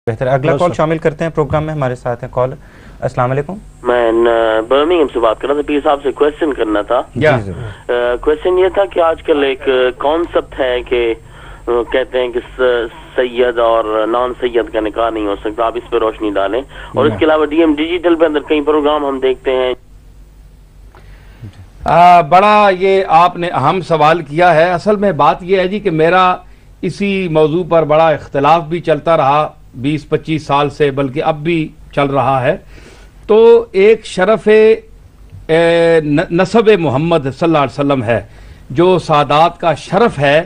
بہتر اگلا کال شامل کرتے ہیں پروگرام میں. ہمارے ساتھ ہیں کال. السلام علیکم. میں برمنگھم سے بات کر رہا تھا. پیر صاحب سے کویسچن کرنا تھا. کویسچن یہ تھا کہ آج کل ایک کانسیپٹ ہے کہ کہتے ہیں کہ سید اور نان سید کا نکاح نہیں ہو سکتا. آپ اس پہ روشنی ڈالیں. اور اس کے علاوہ ڈی ایم ڈیجیٹل پہ اندر کئی پروگرام ہم دیکھتے ہیں. بڑا یہ آپ نے اہم سوال کیا ہے. اصل میں بات یہ ہے جی کہ میرا اسی موضوع پر بڑا اختلاف بھی چلتا رہا 20-25 سال سے، بلکہ اب بھی چل رہا ہے. تو ایک شرف نسب محمد صلی اللہ علیہ وسلم ہے جو سادات کا شرف ہے،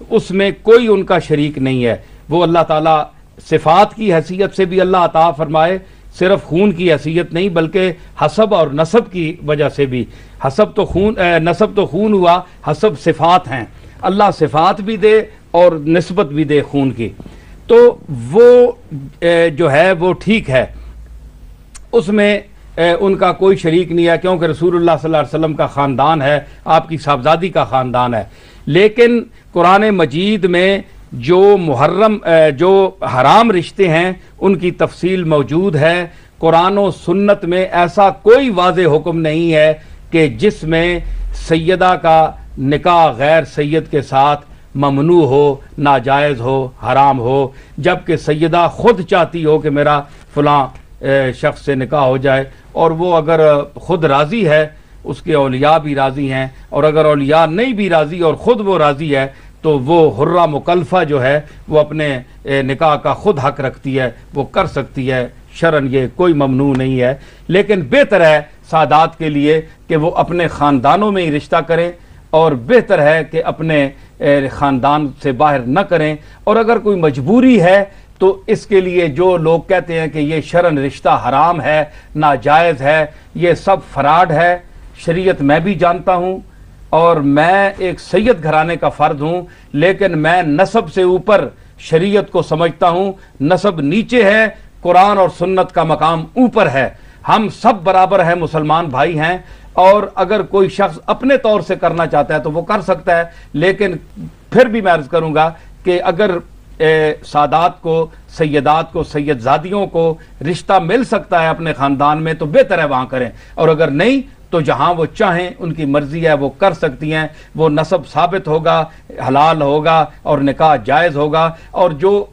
اس میں کوئی ان کا شریک نہیں ہے. وہ اللہ تعالیٰ صفات کی حیثیت سے بھی اللہ عطا فرمائے، صرف خون کی حیثیت نہیں بلکہ حسب اور نسب کی وجہ سے بھی. حسب تو خون، نسب تو خون ہوا، حسب صفات ہیں. اللہ صفات بھی دے اور نسبت بھی دے خون کی. تو وہ جو ہے وہ ٹھیک ہے، اس میں ان کا کوئی شریک نہیں ہے، کیونکہ رسول اللہ صلی اللہ علیہ وسلم کا خاندان ہے، آپ کی صاحبزادی کا خاندان ہے. لیکن قرآن مجید میں جو محرم جو حرام رشتے ہیں ان کی تفصیل موجود ہے. قرآن و سنت میں ایسا کوئی واضح حکم نہیں ہے کہ جس میں سیدہ کا نکاح غیر سید کے ساتھ ممنوع ہو، ناجائز ہو، حرام ہو، جبکہ سیدہ خود چاہتی ہو کہ میرا فلاں شخص سے نکاح ہو جائے، اور وہ اگر خود راضی ہے، اس کے اولیاء بھی راضی ہیں، اور اگر اولیاء نہیں بھی راضی اور خود وہ راضی ہے تو وہ حرہ مکلفہ جو ہے وہ اپنے نکاح کا خود حق رکھتی ہے، وہ کر سکتی ہے. شرعن یہ کوئی ممنوع نہیں ہے. لیکن بہتر ہے سادات کے لیے کہ وہ اپنے خاندانوں میں ہی رشتہ کریں، اور بہتر ہے کہ اپنے خاندان سے باہر نہ کریں. اور اگر کوئی مجبوری ہے تو اس کے لیے جو لوگ کہتے ہیں کہ یہ شرعن رشتہ حرام ہے، ناجائز ہے، یہ سب فراڈ ہے. شریعت میں بھی جانتا ہوں، اور میں ایک سید گھرانے کا فرد ہوں، لیکن میں نسب سے اوپر شریعت کو سمجھتا ہوں. نسب نیچے ہے، قرآن اور سنت کا مقام اوپر ہے. ہم سب برابر ہیں، مسلمان بھائی ہیں. اور اگر کوئی شخص اپنے طور سے کرنا چاہتا ہے تو وہ کر سکتا ہے. لیکن پھر بھی میں عرض کروں گا کہ اگر سادات کو، سیدات کو، سید زادیوں کو رشتہ مل سکتا ہے اپنے خاندان میں تو بہتر ہے وہاں کریں. اور اگر نہیں تو جہاں وہ چاہیں، ان کی مرضی ہے، وہ کر سکتی ہیں. وہ نسب ثابت ہوگا، حلال ہوگا اور نکاح جائز ہوگا. اور جو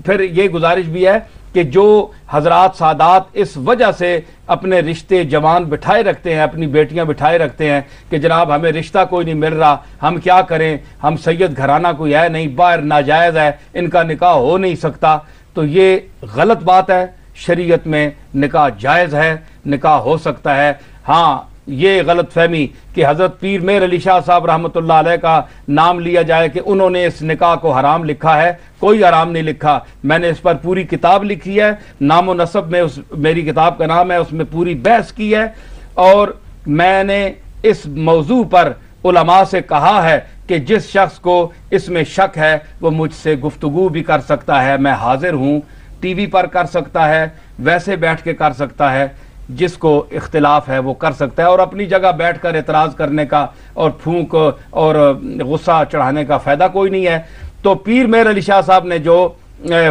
پھر یہ گزارش بھی ہے کہ جو حضرات سادات اس وجہ سے اپنے رشتے جوان بٹھائے رکھتے ہیں، اپنی بیٹیاں بٹھائے رکھتے ہیں کہ جناب ہمیں رشتہ کوئی نہیں مل رہا، ہم کیا کریں، ہم سید گھرانہ کوئی ہے نہیں، باہر ناجائز ہے، ان کا نکاح ہو نہیں سکتا، تو یہ غلط بات ہے. شریعت میں نکاح جائز ہے، نکاح ہو سکتا ہے. ہاں یہ غلط فہمی کہ حضرت پیر میر علی شاہ صاحب رحمۃ اللہ علیہ کا نام لیا جائے کہ انہوں نے اس نکاح کو حرام لکھا ہے، کوئی حرام نہیں لکھا. میں نے اس پر پوری کتاب لکھی ہے، نام و نسب میں میری کتاب کا نام ہے، اس میں پوری بحث کی ہے. اور میں نے اس موضوع پر علماء سے کہا ہے کہ جس شخص کو اس میں شک ہے وہ مجھ سے گفتگو بھی کر سکتا ہے. میں حاضر ہوں. ٹی وی پر کر سکتا ہے، ویسے بیٹھ کے کر سکتا ہے. جس کو اختلاف ہے وہ کر سکتا ہے. اور اپنی جگہ بیٹھ کر اعتراض کرنے کا اور پھونک اور غصہ چڑھانے کا فائدہ کوئی نہیں ہے. تو پیر میر علی شاہ صاحب نے جو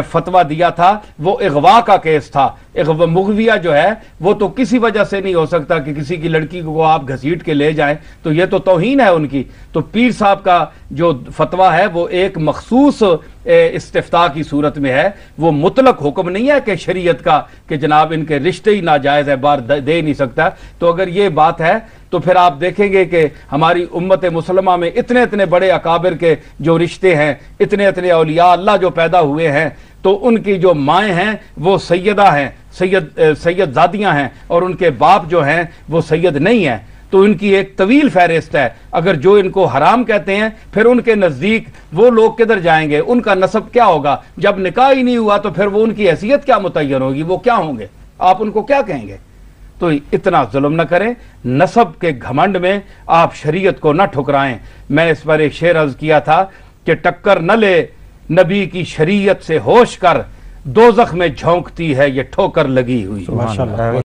فتویٰ دیا تھا وہ اغوا کا کیس تھا. مغویہ جو ہے وہ تو کسی وجہ سے نہیں ہو سکتا کہ کسی کی لڑکی کو آپ گھسیٹ کے لے جائیں، تو یہ تو توہین ہے ان کی. تو پیر صاحب کا جو فتویٰ ہے وہ ایک مخصوص استفتاء کی صورت میں ہے، وہ مطلق حکم نہیں ہے کہ شریعت کا کہ جناب ان کے رشتے ہی ناجائز ہے، بار دے نہیں سکتا. تو اگر یہ بات ہے تو پھر آپ دیکھیں گے کہ ہماری امت مسلمہ میں اتنے اتنے بڑے اکابر کے جو رشتے ہیں، اتنے اتنے اولیاء اللہ جو پیدا ہوئے ہیں، تو ان کی جو مائیں ہیں وہ سیدہ ہیں، سید زادیاں ہیں، اور ان کے باپ جو ہیں وہ سید نہیں ہیں. تو ان کی ایک طویل فہرست ہے. اگر جو ان کو حرام کہتے ہیں پھر ان کے نزدیک وہ لوگ کدھر جائیں گے؟ ان کا نسب کیا ہوگا؟ جب نکاح ہی نہیں ہوا تو پھر وہ ان کی حیثیت کیا متعین ہوگی؟ وہ کیا ہوں گے؟ آپ ان کو کیا کہیں گے؟ تو اتنا ظلم نہ کریں. نسب کے گھمنڈ میں آپ شریعت کو نہ ٹھکرائیں. میں اس پر ایک شعر عرض کیا تھا کہ ٹکر نہ لے نبی کی شریعت سے ہوش کر، دوزخ میں جھونکتی ہے یہ ٹھوکر لگی ہوئی.